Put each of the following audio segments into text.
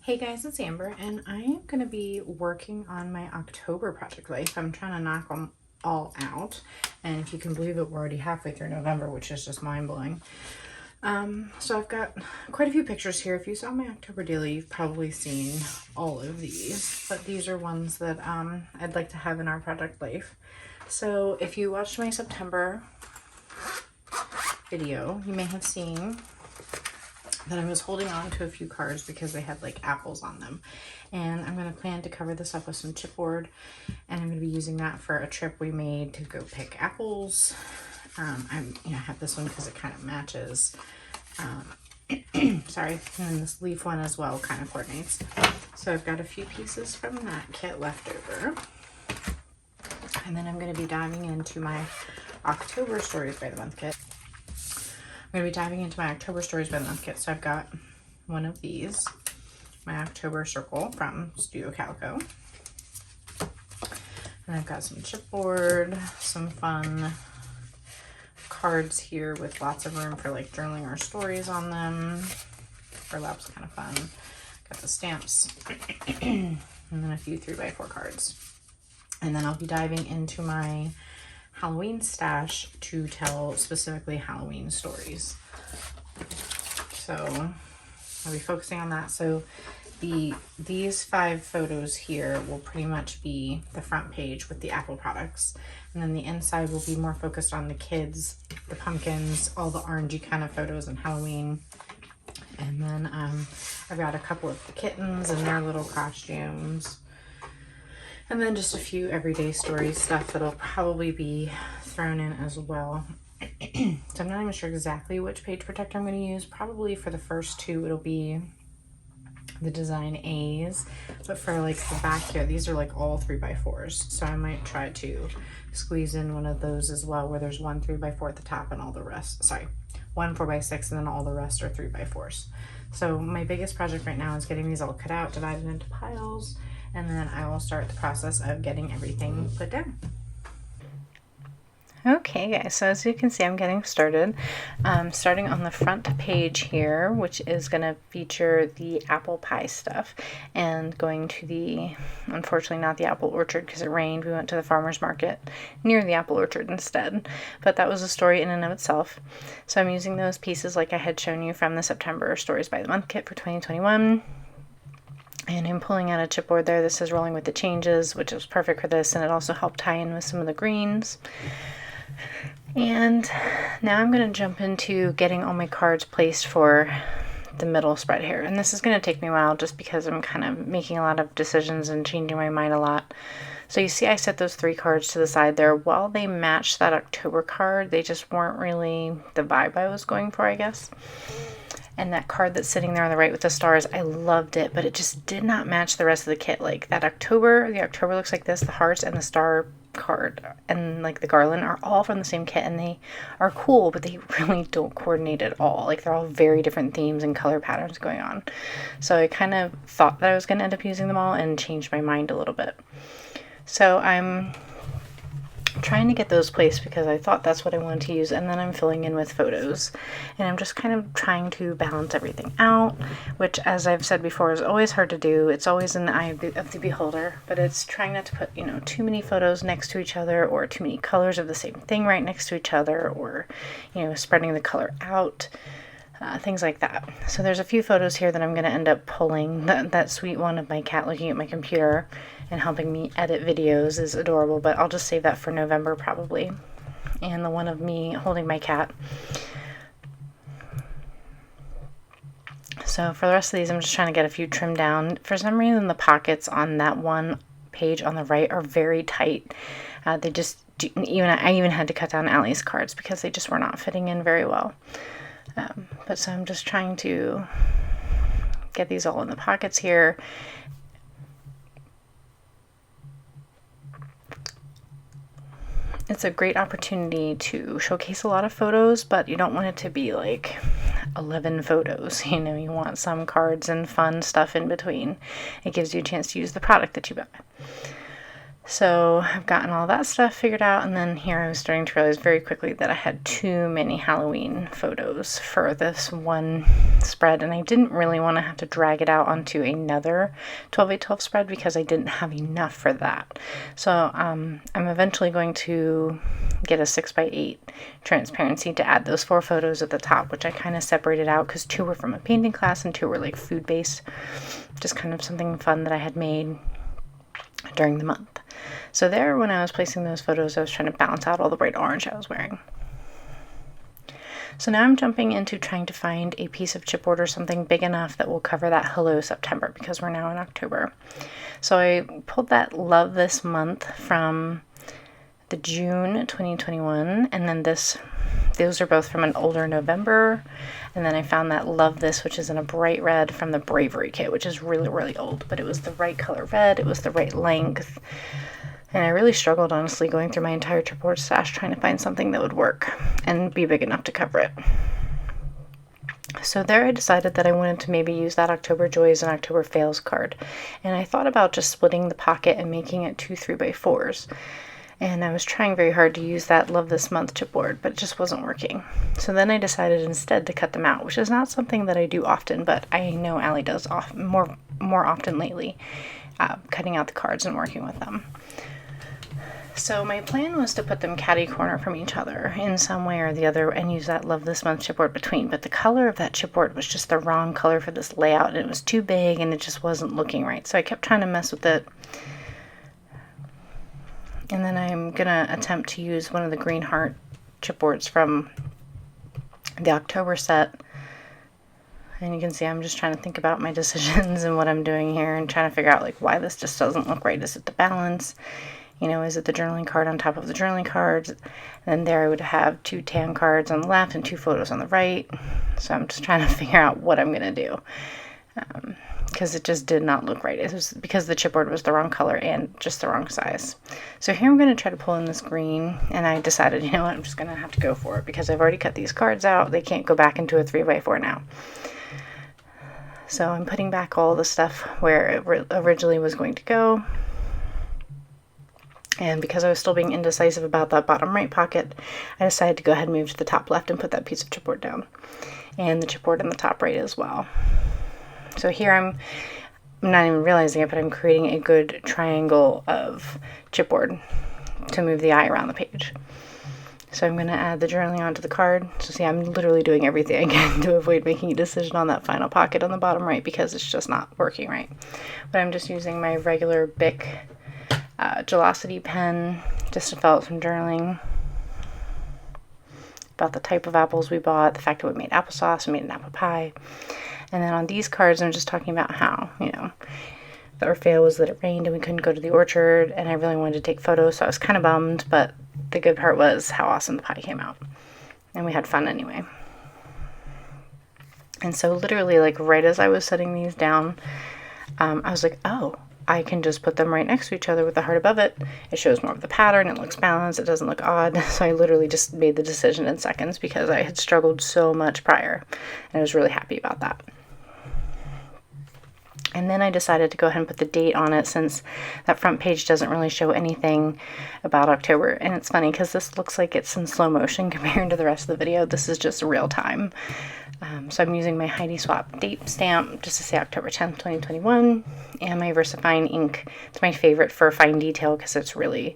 Hey guys, it's Amber, and I am going to be working on my October project life. I'm trying to knock them all out, and if you can believe it, we're already halfway through November, which is just mind-blowing. So I've got quite a few pictures here. If you saw my October daily, you've probably seen all of these, but these are ones that I'd like to have in our project life. So if you watched my September video, you may have seen that I was holding on to a few cards because they had like apples on them, and I'm going to plan to cover this up with some chipboard, and I'm going to be using that for a trip we made to go pick apples. I have this one because it kind of matches, sorry, and then this leaf one as well kind of coordinates. So I've got a few pieces from that kit left over, and then I'm going to be diving into my October Stories by the Month kit. I'm going to be diving into my October Stories by the Month kit. So I've got one of these, my October Circle from Studio Calico. And I've got some chipboard, some fun cards here with lots of room for like journaling or stories on them. Burlap's kind of fun. Got the stamps. And then a few 3x4 cards. And then I'll be diving into my Halloween stash to tell specifically Halloween stories. So I'll be focusing on that. So these 5 photos here will pretty much be the front page with the Apple products, and then the inside will be more focused on the kids, the pumpkins, all the orangey kind of photos and Halloween. And then I've got a couple of the kittens and their little costumes. And then just a few everyday story stuff that'll probably be thrown in as well. So I'm not even sure exactly which page protector I'm going to use. Probably for the first 2, it'll be the design A's. But for like the back here, these are like all 3x4s. So I might try to squeeze in one of those as well, where there's one 3x4 at the top and all the rest. Sorry, one 4x6 and then all the rest are 3x4s. So my biggest project right now is getting these all cut out, divided into piles, and then I will start the process of getting everything put down. Okay guys, so as you can see, I'm getting started. Starting on the front page here, which is going to feature the apple pie stuff, and going to the, unfortunately not the apple orchard because it rained. We went to the farmer's market near the apple orchard instead, but that was a story in and of itself. So I'm using those pieces like I had shown you from the September Stories by the Month kit for 2021. And I'm pulling out a chipboard there. This is Rolling with the Changes, which is perfect for this, and it also helped tie in with some of the greens. And now I'm going to jump into getting all my cards placed for the middle spread here. And this is going to take me a while just because I'm kind of making a lot of decisions and changing my mind a lot. So you see I set those 3 cards to the side there. While they matched that October card, they just weren't really the vibe I was going for, I guess. And that card that's sitting there on the right with the stars, I loved it, but it just did not match the rest of the kit. Like that October, the October looks like this, the hearts and the star card and like the garland are all from the same kit, and they are cool, but they really don't coordinate at all. Like they're all very different themes and color patterns going on. So I kind of thought that I was going to end up using them all and changed my mind a little bit. So I'm trying to get those placed because I thought that's what I wanted to use, and then I'm filling in with photos, and I'm just kind of trying to balance everything out, which, as I've said before, is always hard to do. It's always in the eye of the beholder, but it's trying not to put too many photos next to each other, or too many colors of the same thing right next to each other, or spreading the color out, things like that. So there's a few photos here that I'm going to end up pulling. That sweet one of my cat looking at my computer and helping me edit videos is adorable, but I'll just save that for November probably. And the one of me holding my cat. So for the rest of these, I'm just trying to get a few trimmed down. For some reason, the pockets on that one page on the right are very tight. They just, I even had to cut down Allie's cards because they just were not fitting in very well. But so I'm just trying to get these all in the pockets here. It's a great opportunity to showcase a lot of photos, but you don't want it to be like 11 photos. You want some cards and fun stuff in between. It gives you a chance to use the product that you buy. So I've gotten all that stuff figured out, and then here I was starting to realize very quickly that I had too many Halloween photos for this one spread, and I didn't really want to have to drag it out onto another 12x12 spread because I didn't have enough for that. So I'm eventually going to get a 6x8 transparency to add those 4 photos at the top, which I kind of separated out because 2 were from a painting class and 2 were like food based, just kind of something fun that I had made during the month. So there, when I was placing those photos, I was trying to balance out all the bright orange I was wearing. So now I'm jumping into trying to find a piece of chipboard or something big enough that will cover that Hello September, because we're now in October. So I pulled that Love This Month from the June 2021, and then those are both from an older November, and then I found that Love This, which is in a bright red from the Bravery kit, which is really, really old, but it was the right color red, it was the right length, and I really struggled, honestly, going through my entire chipboard stash trying to find something that would work and be big enough to cover it. So there I decided that I wanted to maybe use that October Joys and October Fails card, and I thought about just splitting the pocket and making it 2 3x4s. And I was trying very hard to use that Love This Month chipboard, but it just wasn't working. So then I decided instead to cut them out, which is not something that I do often, but I know Allie does more often lately, cutting out the cards and working with them. So my plan was to put them catty corner from each other in some way or the other and use that Love This Month chipboard between, but the color of that chipboard was just the wrong color for this layout, and it was too big and it just wasn't looking right. So I kept trying to mess with it. And then I'm going to attempt to use one of the green heart chipboards from the October set. And you can see I'm just trying to think about my decisions and what I'm doing here and trying to figure out like why this just doesn't look right. Is it the balance? You know, is it the journaling card on top of the journaling cards? And then there I would have 2 tan cards on the left and 2 photos on the right. So I'm just trying to figure out what I'm going to do. Because it just did not look right. It was because the chipboard was the wrong color and just the wrong size. So here I'm going to try to pull in this green, and I decided, you know what, I'm just going to have to go for it because I've already cut these cards out. They can't go back into a 3x4 now. So I'm putting back all the stuff where it originally was going to go. And because I was still being indecisive about that bottom right pocket, I decided to go ahead and move to the top left and put that piece of chipboard down. And the chipboard in the top right as well. So here I'm not even realizing it, but I'm creating a good triangle of chipboard to move the eye around the page. So I'm going to add the journaling onto the card. So see, I'm literally doing everything I can to avoid making a decision on that final pocket on the bottom right because it's just not working right. But I'm just using my regular Bic Gelosity pen just to fill out some journaling about the type of apples we bought, the fact that we made applesauce, we made an apple pie. And then on these cards, I'm just talking about how, you know, our fail was that it rained and we couldn't go to the orchard, and I really wanted to take photos, so I was kind of bummed, but the good part was how awesome the pie came out. And we had fun anyway. And so literally, like, right as I was setting these down, I was like, oh, I can just put them right next to each other with the heart above it. It shows more of the pattern, it looks balanced, it doesn't look odd. So I literally just made the decision in seconds because I had struggled so much prior, and I was really happy about that. And then I decided to go ahead and put the date on it since that front page doesn't really show anything about October. And it's funny because this looks like it's in slow motion compared to the rest of the video. This is just real time. So I'm using my Heidi Swap date stamp just to say October 10th, 2021. And my VersaFine ink. It's my favorite for fine detail because it's really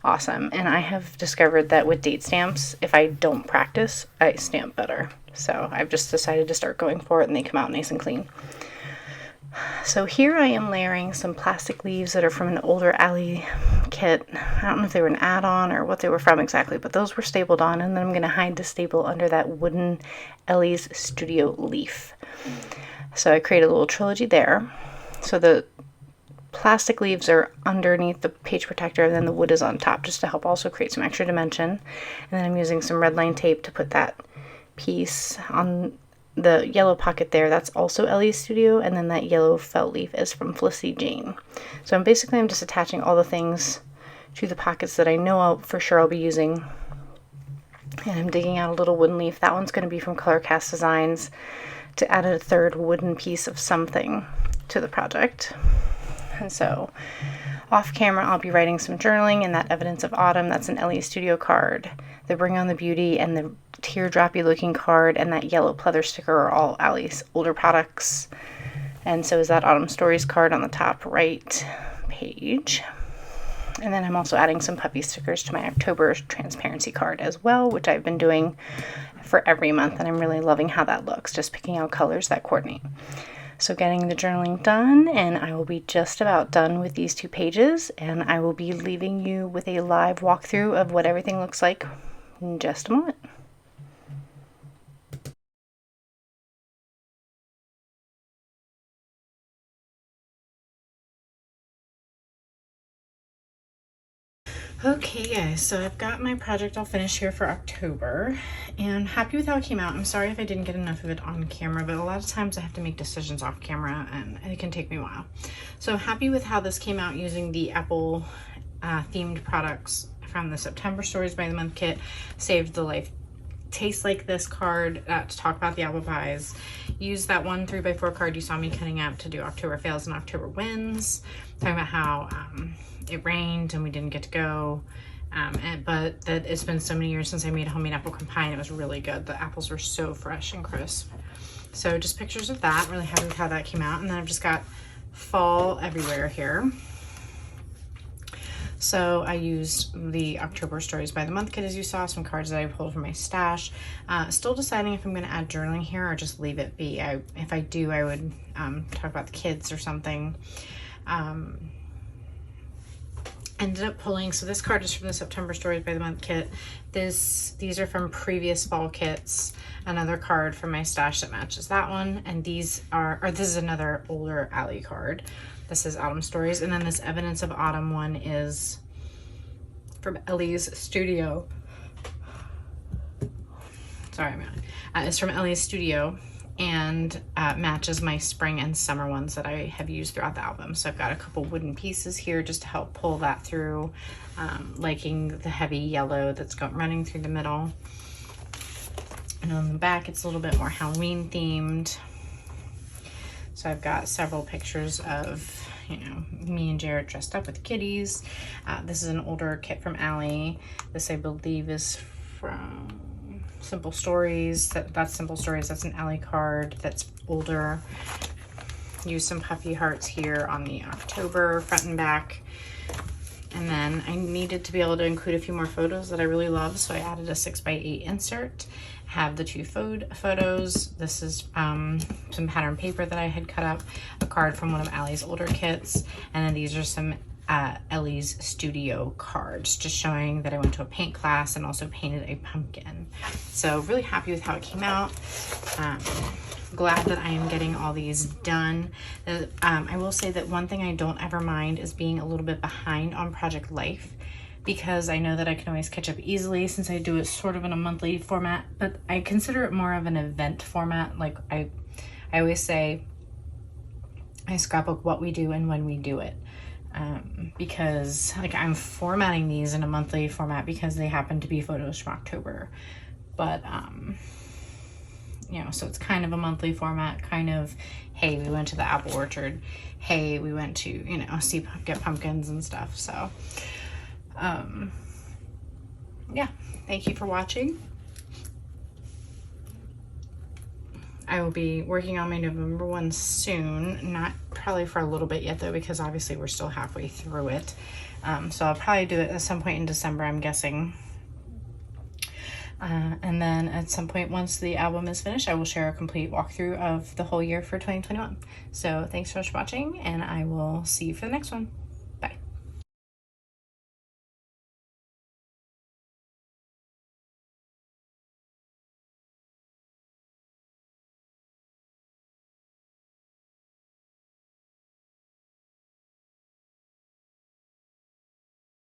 awesome. And I have discovered that with date stamps, if I don't practice, I stamp better. So I've just decided to start going for it and they come out nice and clean. So here I am layering some plastic leaves that are from an older Allie kit. I don't know if they were an add-on or what they were from exactly, but those were stapled on, and then I'm going to hide the staple under that wooden Ellie's Studio leaf. So I created a little trilogy there. So the plastic leaves are underneath the page protector, and then the wood is on top just to help also create some extra dimension. And then I'm using some red line tape to put that piece on the yellow pocket there. That's also Ellie's Studio, and then that yellow felt leaf is from Felicity Jane. So I'm just attaching all the things to the pockets that I know for sure I'll be using. And I'm digging out a little wooden leaf. That one's going to be from Color Cast Designs to add a third wooden piece of something to the project. And so Off camera, I'll be writing some journaling and that Evidence of Autumn. That's an Ellie Studio card. The Bring on the Beauty and the teardroppy looking card and that yellow pleather sticker are all Allie's older products. And so is that Autumn Stories card on the top right page. And then I'm also adding some puppy stickers to my October transparency card as well, which I've been doing for every month, and I'm really loving how that looks, just picking out colors that coordinate. So getting the journaling done, and I will be just about done with these 2 pages, and I will be leaving you with a live walkthrough of what everything looks like in just a moment. Okay guys, so I've got my project all finished here for October and happy with how it came out. I'm sorry if I didn't get enough of it on camera, but a lot of times I have to make decisions off camera and it can take me a while. So I'm happy with how this came out using the Apple themed products from the September Stories by the Month kit. Saved the Life Tastes Like This card to talk about the apple pies. Used that 1 3x4 card you saw me cutting out to do October fails and October wins. Talking about how it rained and we didn't get to go, but that it's been so many years since I made a homemade apple pie and it was really good. The apples were so fresh and crisp. So just pictures of that. Really happy with how that came out. And then I've just got fall everywhere here. So I used the October Stories by the Month kit, as you saw, some cards that I pulled from my stash. Still deciding if I'm going to add journaling here or just leave it be. If I do, I would talk about the kids or something. Ended up pulling, so this card is from the September Stories by the Month kit. These are from previous fall kits. Another card from my stash that matches that one, and these are, or this is another older Allie card. This is Autumn Stories, and then this Evidence of Autumn one is from Ellie's Studio. Sorry, it's from Ellie's Studio and matches my spring and summer ones that I have used throughout the album. So I've got a couple wooden pieces here just to help pull that through, liking the heavy yellow that's running through the middle. And on the back, it's a little bit more Halloween themed. So I've got several pictures of, you know, me and Jared dressed up with kitties. This is an older kit from Allie. This, I believe, is from Simple Stories. That's Simple Stories. That's an Allie card that's older. Use some puffy hearts here on the October front and back. And then I needed to be able to include a few more photos that I really love, so I added a 6x8 insert. Have the 2 photos. This is some pattern paper that I had cut up, a card from one of Allie's older kits, and then these are some Ellie's Studio cards, just showing that I went to a paint class and also painted a pumpkin. So really happy with how it came out. Glad that I am getting all these done. I will say that one thing I don't ever mind is being a little bit behind on Project Life, because I know that I can always catch up easily since I do it sort of in a monthly format, but I consider it more of an event format. Like I always say, I scrapbook what we do and when we do it. Because like I'm formatting these in a monthly format because they happen to be photos from October, but you know, so it's kind of a monthly format, kind of, hey, we went to the apple orchard, hey, we went to, you know, get pumpkins and stuff. So yeah, thank you for watching. I will be working on my November one soon, not probably for a little bit yet though, because obviously we're still halfway through it. So I'll probably do it at some point in December, I'm guessing. And then at some point, once the album is finished, I will share a complete walkthrough of the whole year for 2021. So thanks so much for watching, and I will see you for the next one.